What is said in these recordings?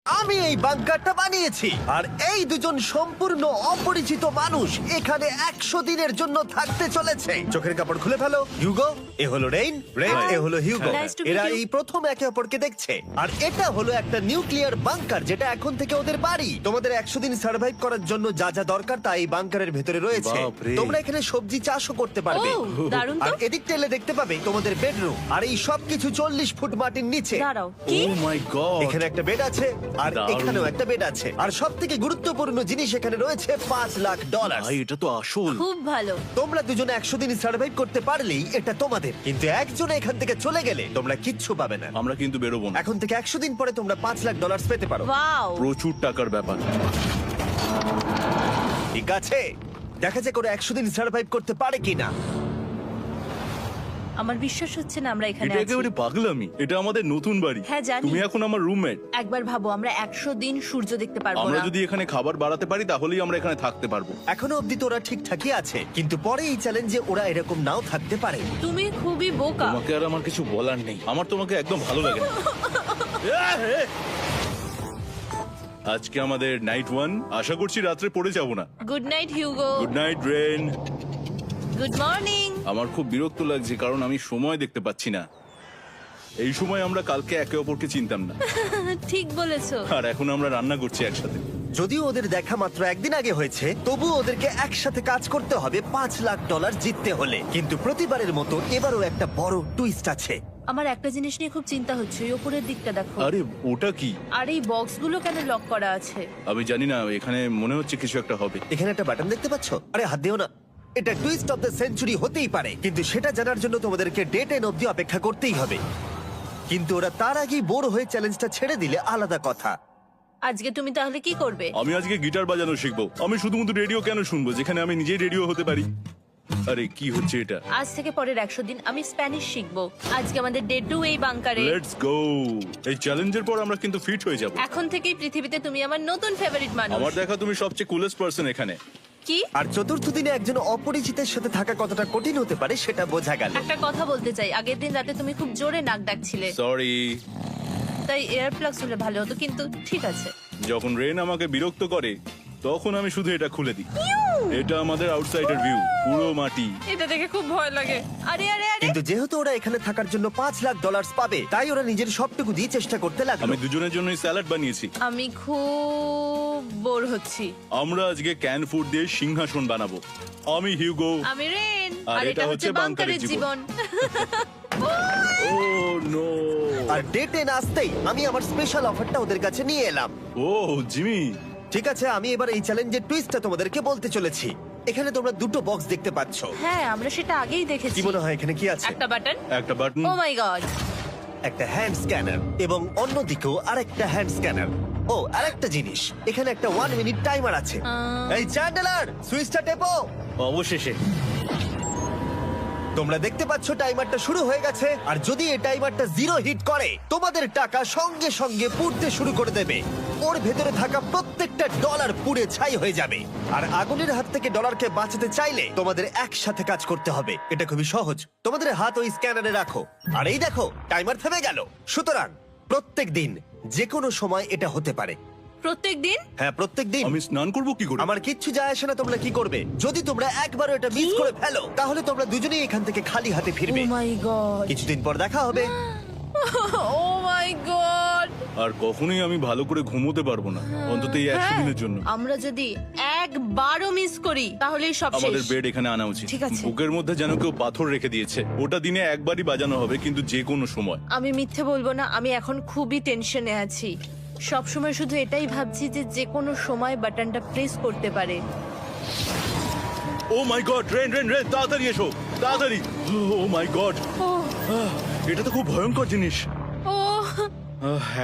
আমি এই বাংকারটা বানিয়েছি আর এই দুজন সম্পূর্ণ অপরিচিত মানুষ এখানে 100 দিনের জন্য থাকতে চলেছে। চোখের কাপড় খুলে ফেলো। হিউগো, এ হলো রেইন, এ হলো হিউগো। Nice to meet এরা you. এই প্রথম একে অপরকে দেখছে। আর এটা হলো একটা নিউক্লিয়ার বাংকার যেটা এখন থেকে ওদের বাড়ি। তোমাদের 100 দিন সার্ভাইভ করার জন্য যা যা দরকার তা এই বাংকারের ভেতরে রয়েছে। বাপরে। তোমরা এখানে সবজি চাষও করতে পারবে। ও, দারুণ তো। আর এদিক টেলে দেখতে পাবে তোমাদের বেডরুম। আর এই সবকিছু 40 ফুট মাটির নিচে। দাঁড়াও, কি? ও মাই গড, এখানে একটা বেড আছে আর দারুণ। এখানেও একটা বেড আছে আর সবথেকে গুরুত্বপূর্ণ জিনিস এখানে রয়েছে $5,00,000। ভাই এটা তো আসল। খুব ভালো। তোমরা দুজনে 100 দিন সার্ভাইভ করতে পারলেই এটা তোমাদের, কিন্তু একজন এখান থেকে চলে গেলে তোমরা কিচ্ছু পাবে না। আমরা কিন্তু বেরোবো না, এখন থেকে 100 দিন পরে তোমরা $5,00,000 পেতে পারো। ওয়াও, প্রচুর টাকার ব্যাপার। ঠিক আছে, দেখা যাক ওরা 100 দিন সার্ভাইভ করতে পারে কিনা। আমার বিশ্বাস হচ্ছে না আমরা এখানে এটা আছি। একেবারে পাগলামি। এটা আমাদের নতুন বাড়ি। হ্যাঁ, জানি। তুমি এখন আমার রুমমেট। একবার ভাবো, আমরা 100 দিন সূর্য দেখতে পারবো আমরা না। যদি এখানে খাবার বাড়াতে পারি তাহলেই আমরা এখানে থাকতে পারবো। এখনো অব্দি তো ওরা ঠিকঠাকই আছে, কিন্তু পরে এই চ্যালেঞ্জে ওরা এরকম নাও থাকতে পারে। তুমি খুবই বোকা। তোমাকে আর আমার কিছু বলার নেই, আমার তোমাকে একদম ভালো লাগে না। আজকে আমাদের নাইট 1, আশা করছি রাত্রে পড়ে যাব না। Good night Hugo. Good night Ren. Good morning. আমার খুব বিরক্ত লাগছে কারণ আমি সময় দেখতে পাচ্ছি না। এই সময় আমরা কালকে একে অপরকে চিনতাম না, ঠিক বলেছো। আর এখন আমরা রান্না করছি একসাথে। যদিও ওদের দেখা মাত্র একদিন আগে হয়েছে, তবু ওদেরকে একসাথে কাজ করতে হবে $5,00,000 জিততে হলে। কিন্তু প্রতিবারের মতো এবারও একটা বড় টুইস্ট আছে। আমার একটা জিনিস নিয়ে খুব চিন্তা হচ্ছে, ওই উপরের দিকটা দেখো। আরে ওটা কি? আর এই বক্সগুলো কেন লক করা আছে? আমি জানি না, এখানে মনে হচ্ছে কিছু একটা হবে। এখানে একটা বাটন দেখতে পাচ্ছ? আরে হাত দিও না। এটা টুইস্ট অফ দ্য সেঞ্চুরি হতেই পারে, কিন্তু সেটা জানার জন্য তোমাদেরকে ডে 10 অব্দি অপেক্ষা করতেই হবে। কিন্তু ওরা তার আগেই বোর হয়ে চ্যালেঞ্জটা ছেড়ে দিলে আলাদা কথা। আজকে তুমি তাহলে কি করবে? আমি আজকে গিটার বাজানো শিখবো। আমি শুধুমাত্র রেডিও কেন শুনবো যেখানে আমি নিজেই রেডিও হতে পারি? আরে কি হচ্ছে এটা? আজ থেকে পরের 100 দিন আমি স্প্যানিশ শিখবো। আজকে আমাদের ডে 2 এই বাংকারে। Let's go. এই চ্যালেঞ্জের পর আমরা কিন্তু ফিট হয়ে যাব। এখন থেকেই পৃথিবীতে তুমি আমার নতুন ফেভারিট মানুষ। আমার দেখা তুমি সবচেয়ে কুলেস্ট পারসন এখানে। কি? আর চতুর্থ দিনে একজন অপরিচিতের সাথে থাকা কতটা কঠিন হতে পারে সেটা বোঝা গেল। একটা কথা বলতে চাই, আগের দিন রাতে তুমি খুব জোরে নাক ডাকছিলে, সরি। তাই এয়ার প্লাগস হলে ভালো হতো, কিন্তু ঠিক আছে। যখন রেন আমাকে বিরক্ত করে তখন আমি শুধু এটা খুলে দিই। এটা আমাদের আউটসাইডার ভিউ, পুরো মাটি। এটা দেখে খুব ভয় লাগে। আরে আরে আরে, কিন্তু যেহেতু ওরা এখানে থাকার জন্য $5,00,000 পাবে, তাই ওরা নিজের সবটুকু দিয়ে চেষ্টা করতে লাগলো। আমি দুজনের জন্যই স্যালাড বানিয়েছি। আমি খুব বোর হচ্ছি। আমরা আজকে ক্যান ফুড দিয়ে সিংহাসন বানাবো। আমি হিউগো। আমি রেন, আর আর এটা এটা হচ্ছে হচ্ছে বাংকারের বাংকারের জীবন। ও নো। আর ডে 10 আসতেই আমি আমার স্পেশাল অফারটা ওদের কাছে নিয়ে এলাম। ও জিমি। ঠিক আছে, আমি এবার এই চ্যালেঞ্জের টুইস্টটা তোমাদেরকে বলতে চলেছি। এখানে তোমরা দুটো বক্স দেখতে পাচ্ছ। হ্যাঁ, আমরা সেটা আগেই কি দেখেছি। মনে হয় এখানে কি আছে? একটা বাটন। একটা বাটন। ও মাই গড। একটা হ্যান্ড স্ক্যানার এবং অন্যদিকেও আরেকটা হ্যান্ড স্ক্যানার। ও, আরেকটা জিনিস, এখানে একটা 1 মিনিট টাইমার আছে। এই চ্যান্ডেলার, সুইচটা টেপো। অবশেষে। তোমরা দেখতে পাচ্ছ টাইমারটা শুরু হয়ে গেছে, আর যদি এই টাইমারটা 0 হিট করে তোমাদের টাকা সঙ্গে সঙ্গে পুড়তে শুরু করে দেবে। ওর ভেতরে থাকা প্রত্যেকটা ডলার পুড়ে ছাই হয়ে যাবে। আর আগুনের হাত থেকে ডলারকে বাঁচাতে চাইলে তোমাদের একসাথে কাজ করতে হবে। এটা খুবই সহজ। তোমাদের হাত ওই স্ক্যানারে রাখো, আর এই দেখো টাইমার থেমে গেল। সুতরাং প্রত্যেক দিন যে কোনো সময় এটা হতে পারে। প্রত্যেক দিন? হ্যাঁ, প্রত্যেক দিন। আমি স্নান করব কি করে? আমার কিচ্ছু যায় আসে না তোমরা কি করবে। যদি তোমরা একবারও এটা মিস করে ফেলো তাহলে তোমরা দুজনেই এখান থেকে খালি হাতে ও ফিরবে। মাই গড। কিছুদিন পর দেখা হবে। ও মাই গড। আর কখনোই আমি ভালো করে ঘুমোতে পারবো না, অন্তত এই 100 দিনের জন্য। আমরা যদি একবারও মিস করি তাহলে সব আমাদের শেষ। বেড এখানে আনা উচিত। ঠিক আছে। বুকের মধ্যে যেন কেউ পাথর রেখে দিয়েছে। ওটা দিনে একবারই বাজানো হবে, কিন্তু যে কোনো সময়। আমি মিথ্যে বলবো না, আমি এখন খুবই টেনশনে আছি। সব সময় শুধু এটাই ভাবছি যে যে কোনো সময় বাটনটা প্রেস করতে পারে। ও মাই গড, রেন রেন রেন, তাড়াতাড়ি এসো, তাড়াতাড়ি। ও মাই গড, ও এটা তো খুব ভয়ঙ্কর জিনিস। ও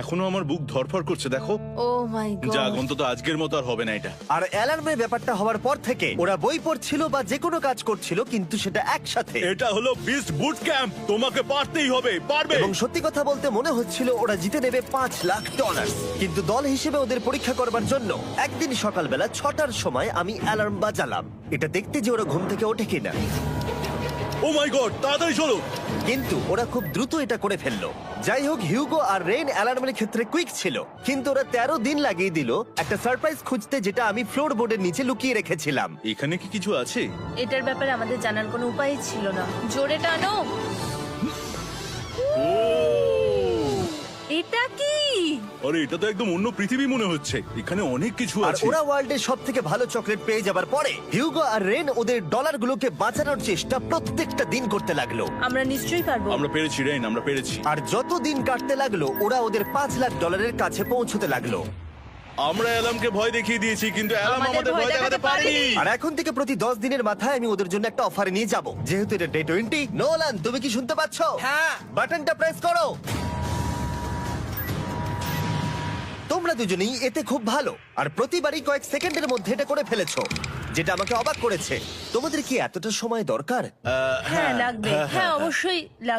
এখনো আমার বুক ধরফর করছে, দেখো। ও মাই যাক, গড। অন্তত আজকের মতো আর হবে না এটা। আর অ্যালার্মের ব্যাপারটা হওয়ার পর থেকে ওরা বই পড়ছিল বা যে কোনো কাজ করছিল, কিন্তু সেটা একসাথে। এটা হলো বিস্ট বুট ক্যাম্প, তোমাকে পারতেই হবে, পারবে। এবং সত্যি কথা বলতে মনে হচ্ছিল ওরা জিতে নেবে $5,00,000। কিন্তু দল হিসেবে ওদের পরীক্ষা করবার জন্য একদিন সকালবেলা 6টার সময় আমি অ্যালার্ম বাজালাম, এটা দেখতে যে ওরা ঘুম থেকে ওঠে কিনা। ও মাই গড, তাড়াতাড়ি চলো। কিন্তু ওরা খুব দ্রুত এটা করে ফেললো। যাই হোক, হিউগো আর রেইন অ্যালার্মের ক্ষেত্রে কুইক ছিল, কিন্তু ওরা 13 দিন লাগিয়ে দিল একটা সারপ্রাইজ খুঁজতে, যেটা আমি ফ্লোর বোর্ডের নিচে লুকিয়ে রেখেছিলাম। এখানে কি কিছু আছে? এটার ব্যাপারে আমাদের জানার কোনো উপায় ছিল না। জোরে টানো। এটা কি? আরে এটা তো একদম অন্য পৃথিবী মনে হচ্ছে, এখানে অনেক কিছু আর আছে। ওরা ওয়ার্ল্ডের সব থেকে ভালো চকলেট পেয়ে যাবার পরে হিউগো আর রেন ওদের ডলারগুলোকে বাঁচানোর চেষ্টা প্রত্যেকটা দিন করতে লাগলো। আমরা নিশ্চয়ই পারবো। আমরা পেরেছি রেইন, আমরা পেরেছি। আর যত দিন কাটতে লাগলো, ওরা ওদের $5,00,000 কাছে পৌঁছতে লাগলো। আমরা অ্যালামকে ভয় দেখিয়ে দিয়েছি, কিন্তু অ্যালাম আমাদের আমাদের ভয় ভয় দেখাতে দেখাতে পারেনি। পারেনি। আর এখন থেকে প্রতি 10 দিনের মাথায় আমি ওদের জন্য একটা অফার নিয়ে যাব, যেহেতু এটা ডে 20। নোলান, তুমি কি শুনতে পাচ্ছ? হ্যাঁ। বাটনটা প্রেস করো। তোমরা দুজনেই এতে খুব ভালো, আর প্রতিবারই কয়েক সেকেন্ডের মধ্যে এটা করে ফেলেছো, যেটা আমাকে অবাক করেছে। তোমাদের কি এতটা সময় দরকার? হ্যাঁ লাগবে, হ্যাঁ অবশ্যই লাগবে।